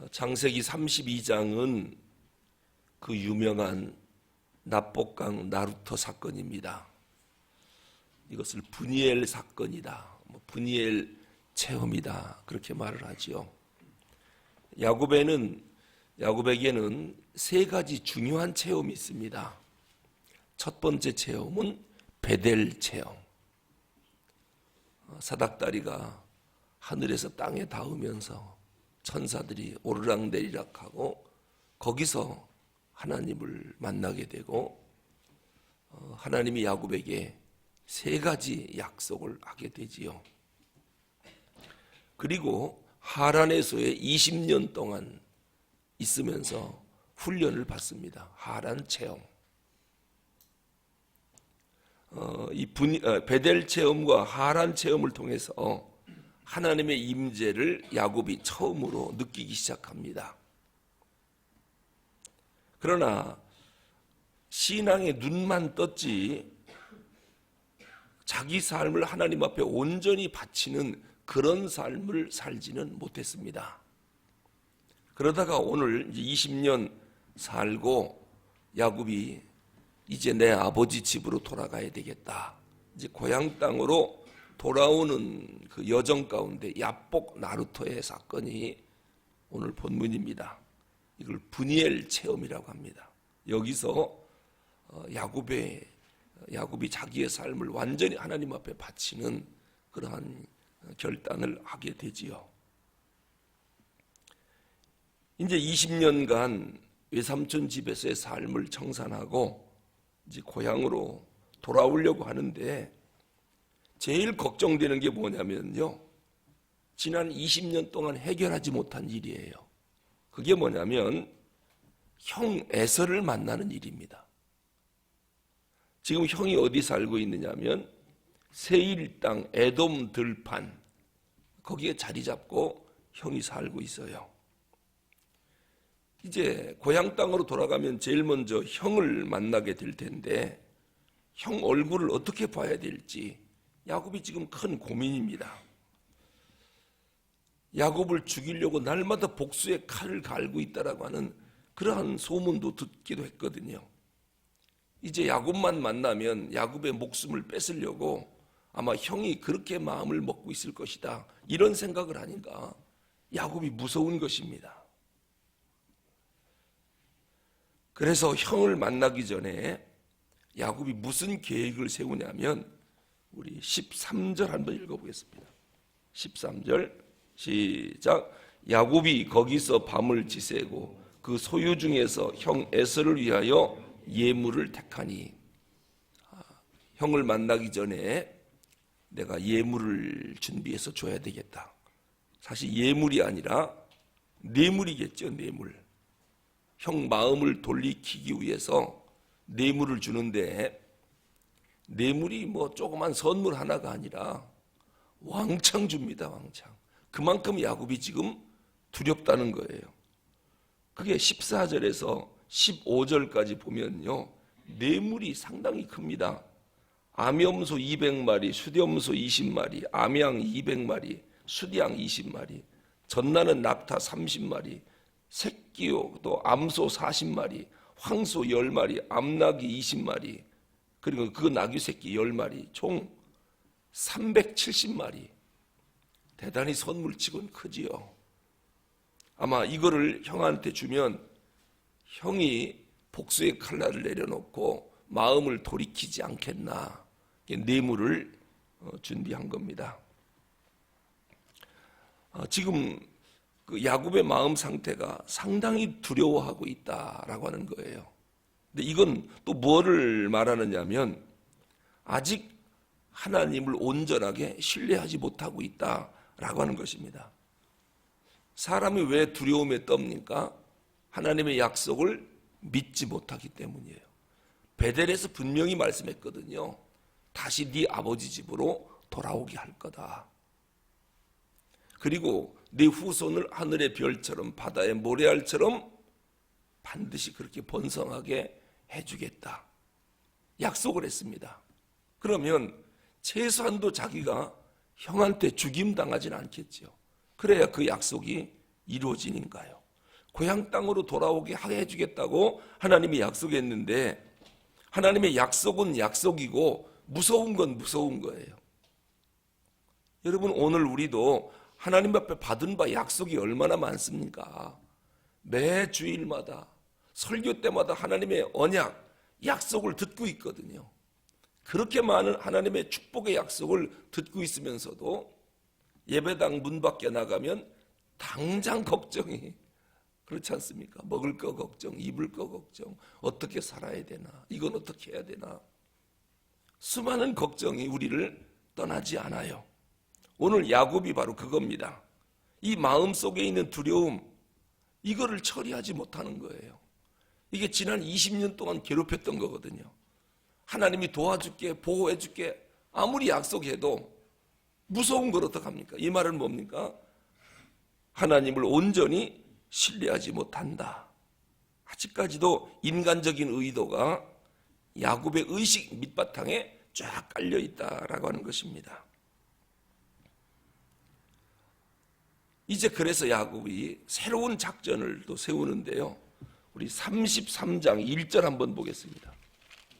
창세기 32장은 그 유명한 납복강 나루터 사건입니다. 이것을 브니엘 사건이다, 브니엘 체험이다, 그렇게 말을 하지요. 야곱에게는 세 가지 중요한 체험이 있습니다. 첫 번째 체험은 베델 체험. 사닥다리가 하늘에서 땅에 닿으면서 천사들이 오르락내리락하고 거기서 하나님을 만나게 되고 하나님이 야곱에게 세 가지 약속을 하게 되지요. 그리고 하란에서의 20년 동안 있으면서 훈련을 받습니다. 하란 체험. 이 베델 체험과 하란 체험을 통해서 하나님의 임재를 야곱이 처음으로 느끼기 시작합니다. 그러나 신앙의 눈만 떴지 자기 삶을 하나님 앞에 온전히 바치는 그런 삶을 살지는 못했습니다. 그러다가 오늘 20년 살고 야곱이 이제 내 아버지 집으로 돌아가야 되겠다, 이제 고향 땅으로 돌아오는 그 여정 가운데 야복 나루터의 사건이 오늘 본문입니다. 이걸 브니엘 체험이라고 합니다. 여기서 야곱이 자기의 삶을 완전히 하나님 앞에 바치는 그러한 결단을 하게 되지요. 이제 20년간 외삼촌 집에서의 삶을 청산하고 이제 고향으로 돌아오려고 하는데 제일 걱정되는 게 뭐냐면요, 지난 20년 동안 해결하지 못한 일이에요. 그게 뭐냐면 형 에서를 만나는 일입니다. 지금 형이 어디 살고 있느냐면 세일 땅 에돔 들판, 거기에 자리 잡고 형이 살고 있어요. 이제 고향 땅으로 돌아가면 제일 먼저 형을 만나게 될 텐데 형 얼굴을 어떻게 봐야 될지 야곱이 지금 큰 고민입니다. 야곱을 죽이려고 날마다 복수의 칼을 갈고 있다라고 하는 그러한 소문도 듣기도 했거든요. 이제 야곱만 만나면 야곱의 목숨을 뺏으려고 아마 형이 그렇게 마음을 먹고 있을 것이다, 이런 생각을 하니까 야곱이 무서운 것입니다. 그래서 형을 만나기 전에 야곱이 무슨 계획을 세우냐면 우리 13절 한번 읽어보겠습니다. 13절 시작. 야곱이 거기서 밤을 지새고 그 소유 중에서 형 에서를 위하여 예물을 택하니, 형을 만나기 전에 내가 예물을 준비해서 줘야 되겠다. 사실 예물이 아니라 뇌물이겠죠. 뇌물. 형 마음을 돌리키기 위해서 뇌물을 주는데 뇌물이 뭐 조그만 선물 하나가 아니라 왕창 줍니다. 왕창. 그만큼 야곱이 지금 두렵다는 거예요. 그게 14절에서 15절까지 보면요, 뇌물이 상당히 큽니다. 암염소 200마리, 수염소 20마리, 암양 200마리, 수양 20마리, 젖나는 낙타 30마리, 새끼도 암소 40마리, 황소 10마리, 암나귀 20마리, 그리고 그 나귀 새끼 10마리, 총 370마리. 대단히 선물치곤 크지요. 아마 이거를 형한테 주면 형이 복수의 칼날을 내려놓고 마음을 돌이키지 않겠나, 뇌물을 준비한 겁니다. 지금 그 야곱의 마음 상태가 상당히 두려워하고 있다라고 하는 거예요. 근데 이건 또 뭐를 말하느냐면 아직 하나님을 온전하게 신뢰하지 못하고 있다라고 하는 것입니다. 사람이 왜 두려움에 떱니까? 하나님의 약속을 믿지 못하기 때문이에요. 베델에서 분명히 말씀했거든요. 다시 네 아버지 집으로 돌아오게 할 거다. 그리고 네 후손을 하늘의 별처럼 바다의 모래알처럼 반드시 그렇게 번성하게 해주겠다, 약속을 했습니다. 그러면 최소한도 자기가 형한테 죽임당하지는 않겠죠. 그래야 그 약속이 이루어지는가요? 고향 땅으로 돌아오게 해주겠다고 하나님이 약속했는데, 하나님의 약속은 약속이고 무서운 건 무서운 거예요. 여러분, 오늘 우리도 하나님 앞에 받은 바 약속이 얼마나 많습니까? 매 주일마다 설교 때마다 하나님의 언약, 약속을 듣고 있거든요. 그렇게 많은 하나님의 축복의 약속을 듣고 있으면서도 예배당 문 밖에 나가면 당장 걱정이, 그렇지 않습니까? 먹을 거 걱정, 입을 거 걱정, 어떻게 살아야 되나, 이건 어떻게 해야 되나, 수많은 걱정이 우리를 떠나지 않아요. 오늘 야곱이 바로 그겁니다. 이 마음속에 있는 두려움, 이거를 처리하지 못하는 거예요. 이게 지난 20년 동안 괴롭혔던 거거든요. 하나님이 도와줄게, 보호해줄게 아무리 약속해도 무서운 걸 어떡합니까? 이 말은 뭡니까? 하나님을 온전히 신뢰하지 못한다. 아직까지도 인간적인 의도가 야곱의 의식 밑바탕에 쫙 깔려 있다라고 하는 것입니다. 이제 그래서 야곱이 새로운 작전을 또 세우는데요. 우리 33장 1절 한번 보겠습니다.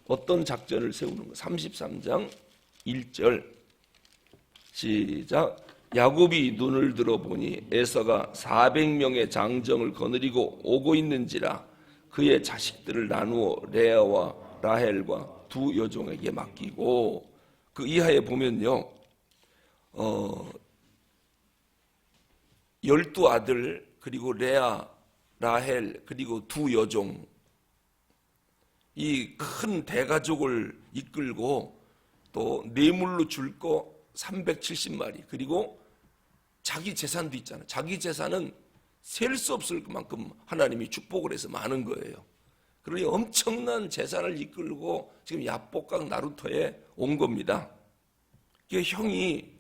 어떤 작전을 세우는 거? 33장 1절 시작. 야곱이 눈을 들어보니 에서가 400명의 장정을 거느리고 오고 있는지라 그의 자식들을 나누어 레아와 라헬과 두 여종에게 맡기고, 그 이하에 보면요, 12아들, 그리고 레아, 라헬, 그리고 두 여종, 이 큰 대가족을 이끌고 또 뇌물로 줄 거 370마리, 그리고 자기 재산도 있잖아요. 자기 재산은 셀 수 없을 만큼 하나님이 축복을 해서 많은 거예요. 그러니 엄청난 재산을 이끌고 지금 야복강 나루터에 온 겁니다. 형이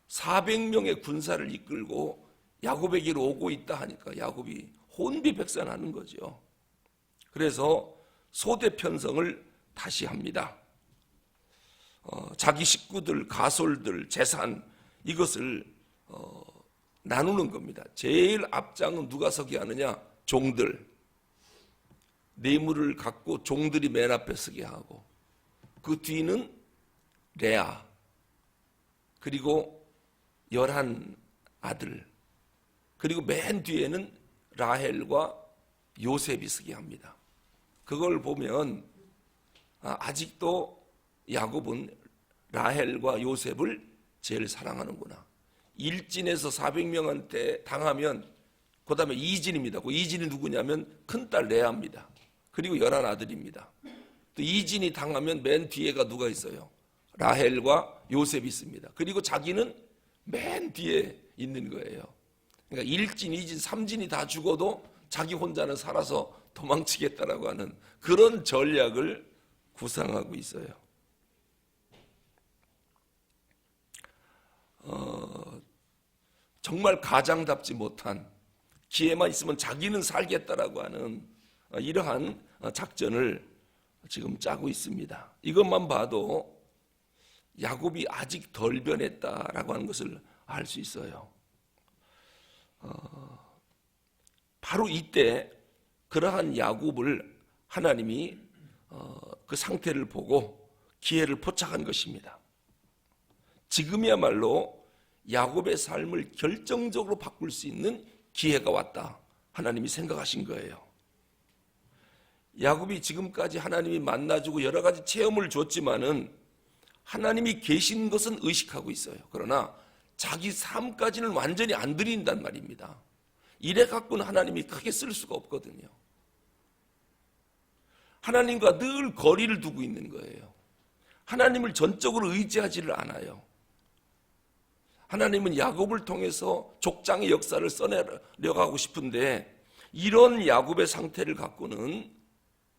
400명의 군사를 이끌고 야곱에게로 오고 있다 하니까 야곱이 혼비백산하는 거죠. 그래서 소대 편성을 다시 합니다. 자기 식구들, 가솔들, 재산, 이것을 나누는 겁니다. 제일 앞장은 누가 서게 하느냐? 종들. 뇌물을 갖고 종들이 맨 앞에 서게 하고, 그 뒤는 레아, 그리고 11아들, 그리고 맨 뒤에는 라헬과 요셉이 서게 합니다. 그걸 보면 아직도 야곱은 라헬과 요셉을 제일 사랑하는구나. 1진에서 400명한테 당하면 그 다음에 2진입니다. 그 2진이 누구냐면 큰딸 레아입니다. 그리고 11아들입니다. 또 2진이 당하면 맨 뒤에가 누가 있어요? 라헬과 요셉이 있습니다. 그리고 자기는 맨 뒤에 있는 거예요. 그러니까 1진, 2진, 3진이 다 죽어도 자기 혼자는 살아서 도망치겠다라고 하는 그런 전략을 구상하고 있어요. 정말 가장답지 못한, 기회만 있으면 자기는 살겠다라고 하는 이러한 작전을 지금 짜고 있습니다. 이것만 봐도 야곱이 아직 덜 변했다라고 하는 것을 알 수 있어요. 바로 이때 그러한 야곱을 하나님이 그 상태를 보고 기회를 포착한 것입니다. 지금이야말로 야곱의 삶을 결정적으로 바꿀 수 있는 기회가 왔다, 하나님이 생각하신 거예요. 야곱이 지금까지 하나님이 만나주고 여러 가지 체험을 줬지만은 하나님이 계신 것은 의식하고 있어요. 그러나 자기 삶까지는 완전히 안 드린단 말입니다. 이래 갖고는 하나님이 크게 쓸 수가 없거든요. 하나님과 늘 거리를 두고 있는 거예요. 하나님을 전적으로 의지하지를 않아요. 하나님은 야곱을 통해서 족장의 역사를 써내려가고 싶은데, 이런 야곱의 상태를 갖고는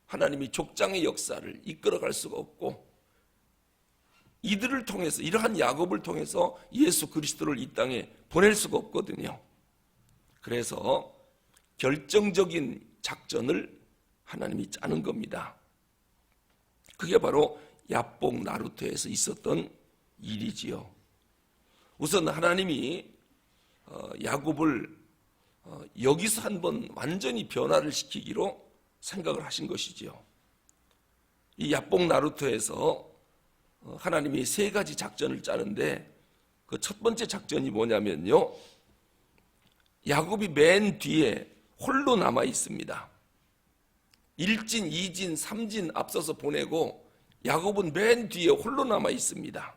하나님이 족장의 역사를 이끌어갈 수가 없고, 이들을 통해서, 이러한 야곱을 통해서 예수 그리스도를 이 땅에 보낼 수가 없거든요. 그래서 결정적인 작전을 하나님이 짜는 겁니다. 그게 바로 야복 나루터에서 있었던 일이지요. 우선 하나님이 야곱을 여기서 한번 완전히 변화를 시키기로 생각을 하신 것이지요. 이 야복 나루토에서 하나님이 세 가지 작전을 짜는데 그 첫 번째 작전이 뭐냐면요, 야곱이 맨 뒤에 홀로 남아 있습니다. 1진, 2진, 3진 앞서서 보내고 야곱은 맨 뒤에 홀로 남아 있습니다.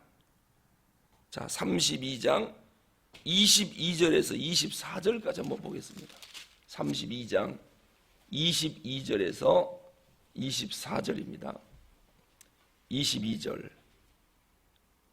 자, 32장 22절에서 24절까지 한번 보겠습니다. 32장 22절에서 24절입니다. 22절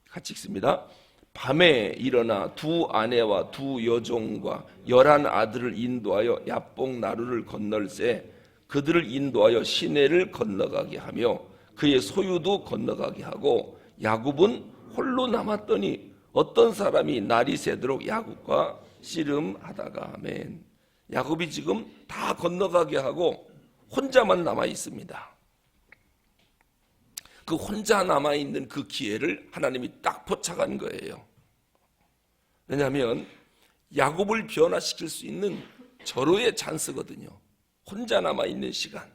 같이 읽습니다. 밤에 일어나 두 아내와 두 여종과 11 아들을 인도하여 야복 나루를 건널세 그들을 인도하여 시내를 건너가게 하며 그의 소유도 건너가게 하고 야곱은 홀로 남았더니 어떤 사람이 날이 새도록 야곱과 씨름하다가 아멘. 야곱이 지금 다 건너가게 하고 혼자만 남아 있습니다. 그 혼자 남아 있는 그 기회를 하나님이 딱 포착한 거예요. 왜냐하면 야곱을 변화시킬 수 있는 절호의 찬스거든요. 혼자 남아 있는 시간.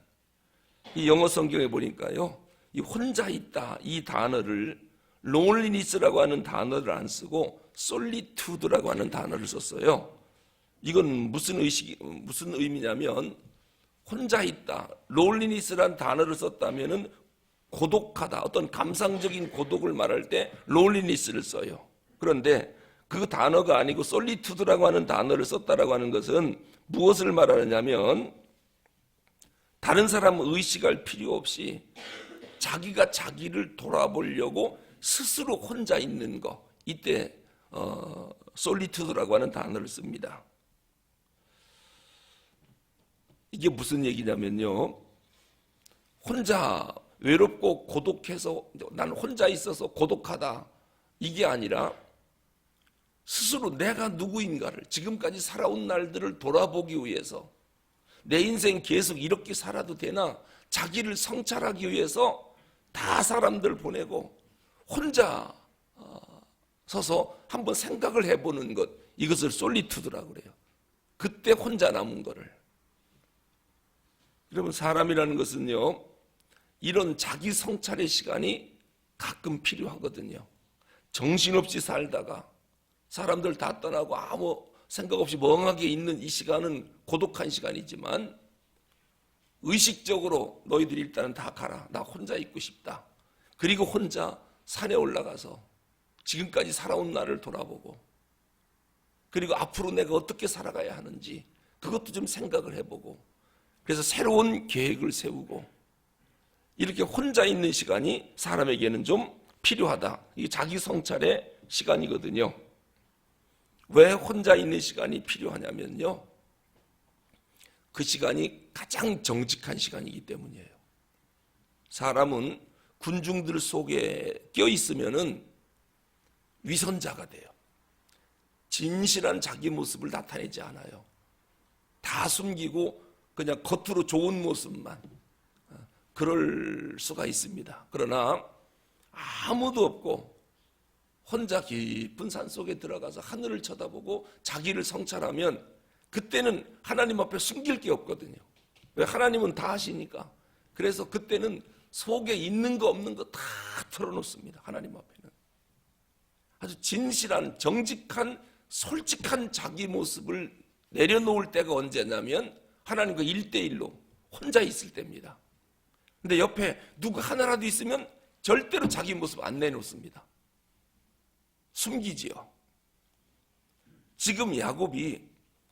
이 영어 성경에 보니까요, 이 혼자 있다 이 단어를 loneliness라고 하는 단어를 안 쓰고 solitude라고 하는 단어를 썼어요. 이건 무슨 의미냐면 혼자 있다, loneliness라는 단어를 썼다면은 고독하다, 어떤 감상적인 고독을 말할 때 loneliness를 써요. 그런데 그 단어가 아니고 solitude라고 하는 단어를 썼다라고 하는 것은 무엇을 말하느냐면 다른 사람 의식할 필요 없이 자기가 자기를 돌아보려고 스스로 혼자 있는 거, 이때 솔리투드라고 하는 단어를 씁니다. 이게 무슨 얘기냐면요, 혼자 외롭고 고독해서 난 혼자 있어서 고독하다 이게 아니라 스스로 내가 누구인가를, 지금까지 살아온 날들을 돌아보기 위해서 내 인생 계속 이렇게 살아도 되나, 자기를 성찰하기 위해서 다 사람들 보내고 혼자 서서 한번 생각을 해보는 것, 이것을 솔리투드라고 그래요. 그때 혼자 남은 거를. 여러분, 사람이라는 것은요, 이런 자기 성찰의 시간이 가끔 필요하거든요. 정신없이 살다가 사람들 다 떠나고 아무 생각 없이 멍하게 있는 이 시간은 고독한 시간이지만 의식적으로 너희들이 일단은 다 가라, 나 혼자 있고 싶다. 그리고 혼자 산에 올라가서 지금까지 살아온 나를 돌아보고, 그리고 앞으로 내가 어떻게 살아가야 하는지 그것도 좀 생각을 해보고, 그래서 새로운 계획을 세우고, 이렇게 혼자 있는 시간이 사람에게는 좀 필요하다. 이게 자기 성찰의 시간이거든요. 왜 혼자 있는 시간이 필요하냐면요, 그 시간이 가장 정직한 시간이기 때문이에요. 사람은 군중들 속에 껴있으면은 위선자가 돼요. 진실한 자기 모습을 나타내지 않아요. 다 숨기고 그냥 겉으로 좋은 모습만, 그럴 수가 있습니다. 그러나 아무도 없고 혼자 깊은 산 속에 들어가서 하늘을 쳐다보고 자기를 성찰하면 그때는 하나님 앞에 숨길 게 없거든요. 왜? 하나님은 다 아시니까. 그래서 그때는 속에 있는 거 없는 거 다 털어놓습니다. 하나님 앞에는. 아주 진실한, 정직한, 솔직한 자기 모습을 내려놓을 때가 언제냐면 하나님과 1대1로 혼자 있을 때입니다. 근데 옆에 누구 하나라도 있으면 절대로 자기 모습 안 내놓습니다. 숨기지요. 지금 야곱이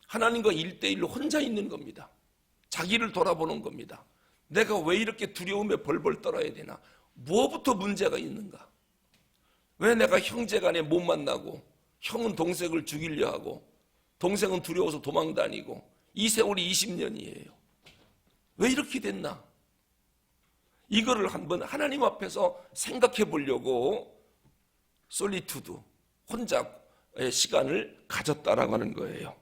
하나님과 1대1로 혼자 있는 겁니다. 자기를 돌아보는 겁니다. 내가 왜 이렇게 두려움에 벌벌 떨어야 되나? 뭐부터 문제가 있는가? 왜 내가 형제간에 못 만나고, 형은 동생을 죽이려 하고, 동생은 두려워서 도망 다니고, 이 세월이 20년이에요. 왜 이렇게 됐나? 이거를 한번 하나님 앞에서 생각해 보려고 솔리투드, 혼자의 시간을 가졌다라고 하는 거예요.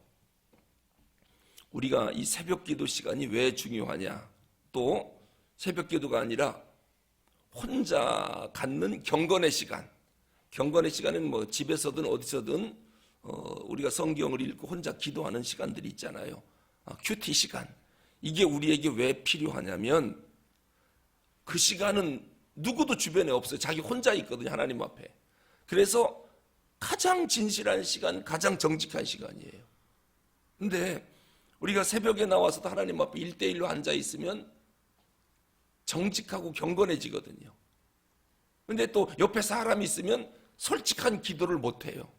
우리가 이 새벽 기도 시간이 왜 중요하냐? 또 새벽 기도가 아니라 혼자 갖는 경건의 시간. 경건의 시간은 뭐 집에서든 어디서든 우리가 성경을 읽고 혼자 기도하는 시간들이 있잖아요. 큐티 시간. 이게 우리에게 왜 필요하냐면 그 시간은 누구도 주변에 없어요. 자기 혼자 있거든요. 하나님 앞에. 그래서 가장 진실한 시간, 가장 정직한 시간이에요. 근데 우리가 새벽에 나와서도 하나님 앞에 1대1로 앉아 있으면 정직하고 경건해지거든요. 근데 또 옆에 사람이 있으면 솔직한 기도를 못해요.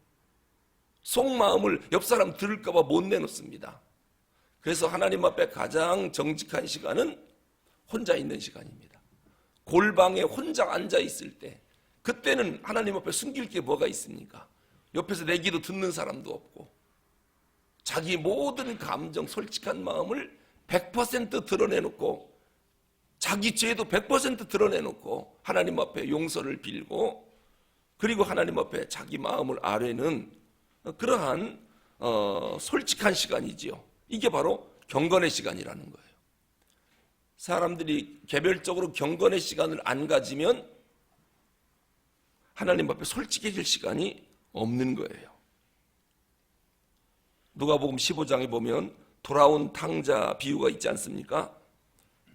속마음을 옆 사람 들을까 봐 못 내놓습니다. 그래서 하나님 앞에 가장 정직한 시간은 혼자 있는 시간입니다. 골방에 혼자 앉아 있을 때, 그때는 하나님 앞에 숨길 게 뭐가 있습니까? 옆에서 내 기도 듣는 사람도 없고 자기 모든 감정, 솔직한 마음을 100% 드러내놓고 자기 죄도 100% 드러내놓고 하나님 앞에 용서를 빌고 그리고 하나님 앞에 자기 마음을 아뢰는 그러한 솔직한 시간이지요. 이게 바로 경건의 시간이라는 거예요. 사람들이 개별적으로 경건의 시간을 안 가지면 하나님 앞에 솔직해질 시간이 없는 거예요. 누가복음 15장에 보면 돌아온 탕자 비유가 있지 않습니까?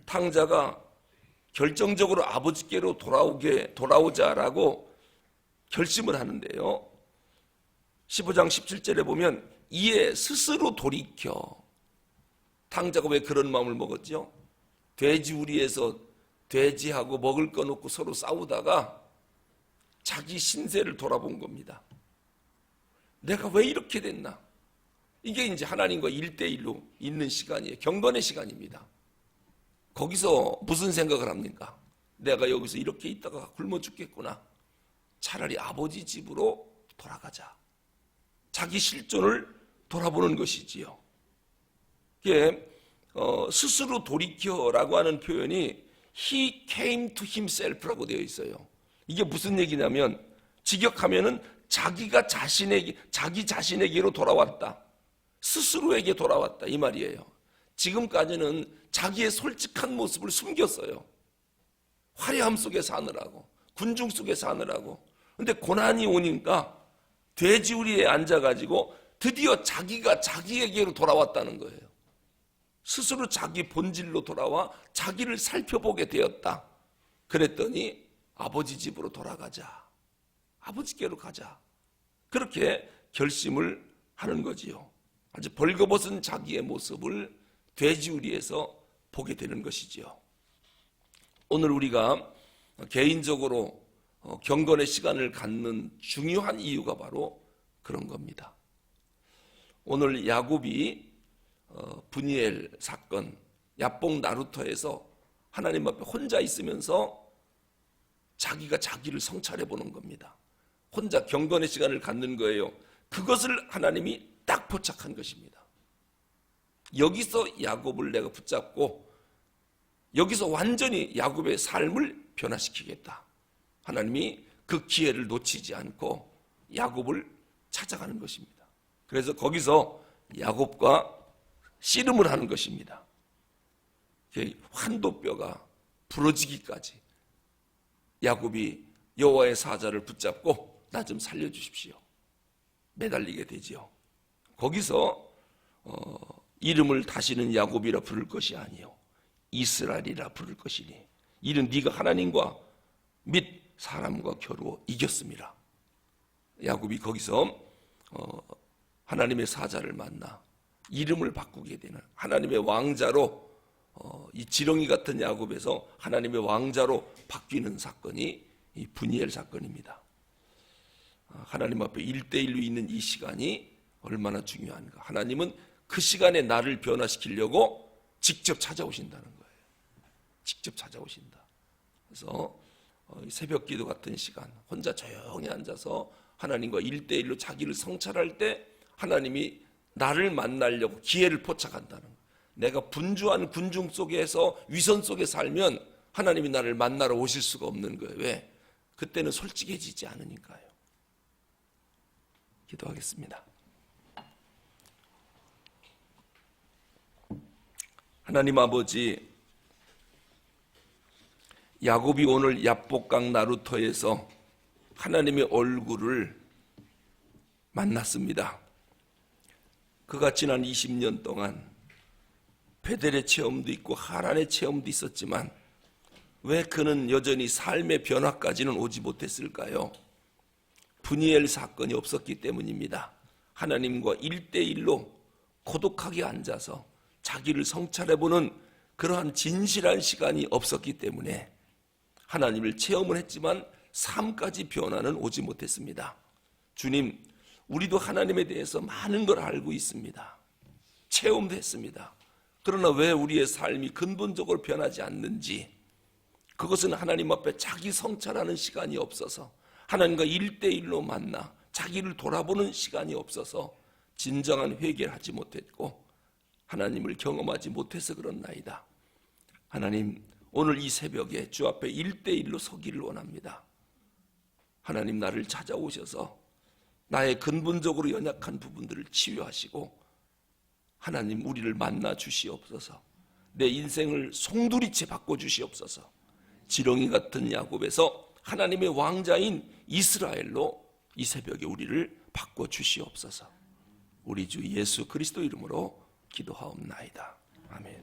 탕자가 결정적으로 아버지께로 돌아오자라고 결심을 하는데요. 15장 17절에 보면 이에 스스로 돌이켜. 탕자가 왜 그런 마음을 먹었죠? 돼지우리에서 돼지하고 먹을 거 놓고 서로 싸우다가 자기 신세를 돌아본 겁니다. 내가 왜 이렇게 됐나? 이게 이제 하나님과 1대1로 있는 시간이에요. 경건의 시간입니다. 거기서 무슨 생각을 합니까? 내가 여기서 이렇게 있다가 굶어 죽겠구나. 차라리 아버지 집으로 돌아가자. 자기 실존을 돌아보는 것이지요. 이게 스스로 돌이켜라고 하는 표현이 He came to himself라고 되어 있어요. 이게 무슨 얘기냐면 직역하면은 자기 자신에게로 돌아왔다. 스스로에게 돌아왔다 이 말이에요. 지금까지는 자기의 솔직한 모습을 숨겼어요. 화려함 속에 사느라고, 군중 속에 사느라고. 근데 고난이 오니까 돼지우리에 앉아가지고 드디어 자기가 자기에게로 돌아왔다는 거예요. 스스로 자기 본질로 돌아와 자기를 살펴보게 되었다. 그랬더니 아버지 집으로 돌아가자. 아버지께로 가자. 그렇게 결심을 하는 거지요. 아주 벌거벗은 자기의 모습을 돼지우리에서 보게 되는 것이지요. 오늘 우리가 개인적으로 경건의 시간을 갖는 중요한 이유가 바로 그런 겁니다. 오늘 야곱이 브니엘 사건, 야복 나루터에서 하나님 앞에 혼자 있으면서 자기가 자기를 성찰해 보는 겁니다. 혼자 경건의 시간을 갖는 거예요. 그것을 하나님이 딱 포착한 것입니다. 여기서 야곱을 내가 붙잡고 여기서 완전히 야곱의 삶을 변화시키겠다. 하나님이 그 기회를 놓치지 않고 야곱을 찾아가는 것입니다. 그래서 거기서 야곱과 씨름을 하는 것입니다. 환도뼈가 부러지기까지 야곱이 여호와의 사자를 붙잡고 나 좀 살려주십시오. 매달리게 되지요. 거기서 이름을 다시는 야곱이라 부를 것이 아니요 이스라엘이라 부를 것이니 이는 네가 하나님과 및 사람과 겨루어 이겼음이라. 야곱이 거기서 하나님의 사자를 만나 이름을 바꾸게 되는 하나님의 왕자로 이 지렁이 같은 야곱에서 하나님의 왕자로 바뀌는 사건이 이 브니엘 사건입니다. 하나님 앞에 1대1로 있는 이 시간이 얼마나 중요한가. 하나님은 그 시간에 나를 변화시키려고 직접 찾아오신다는 거예요. 직접 찾아오신다. 그래서 새벽 기도 같은 시간 혼자 조용히 앉아서 하나님과 1대1로 자기를 성찰할 때 하나님이 나를 만나려고 기회를 포착한다는 거예요. 내가 분주한 군중 속에서 위선 속에 살면 하나님이 나를 만나러 오실 수가 없는 거예요. 왜? 그때는 솔직해지지 않으니까요. 기도하겠습니다. 하나님 아버지, 야곱이 오늘 야복강 나루터에서 하나님의 얼굴을 만났습니다. 그가 지난 20년 동안 베델의 체험도 있고 하란의 체험도 있었지만 왜 그는 여전히 삶의 변화까지는 오지 못했을까요? 브니엘 사건이 없었기 때문입니다. 하나님과 1대1로 고독하게 앉아서 자기를 성찰해보는 그러한 진실한 시간이 없었기 때문에 하나님을 체험을 했지만 삶까지 변화는 오지 못했습니다. 주님, 우리도 하나님에 대해서 많은 걸 알고 있습니다. 체험도 했습니다. 그러나 왜 우리의 삶이 근본적으로 변하지 않는지, 그것은 하나님 앞에 자기 성찰하는 시간이 없어서, 하나님과 1대1로 만나 자기를 돌아보는 시간이 없어서 진정한 회개를 하지 못했고 하나님을 경험하지 못해서 그렇나이다. 하나님, 오늘 이 새벽에 주 앞에 1대1로 서기를 원합니다. 하나님, 나를 찾아오셔서 나의 근본적으로 연약한 부분들을 치유하시고 하나님, 우리를 만나 주시옵소서. 내 인생을 송두리째 바꿔주시옵소서. 지렁이 같은 야곱에서 하나님의 왕자인 이스라엘로 이 새벽에 우리를 바꿔주시옵소서. 우리 주 예수 그리스도 이름으로 기도하옵나이다. 아멘.